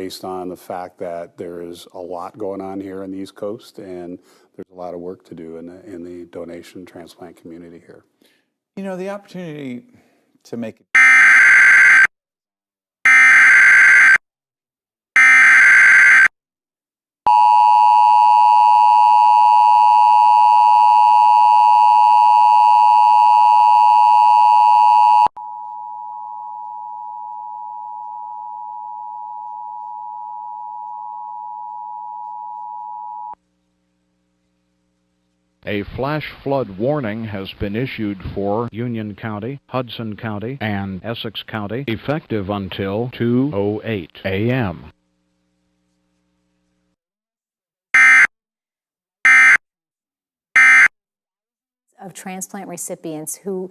based on the fact that there is a lot going on here in the East Coast, and there's a lot of work to do in the donation transplant community here. You know, the opportunity to make A flash flood warning has been issued for Union County, Hudson County, and Essex County, effective until 2:08 a.m. of transplant recipients who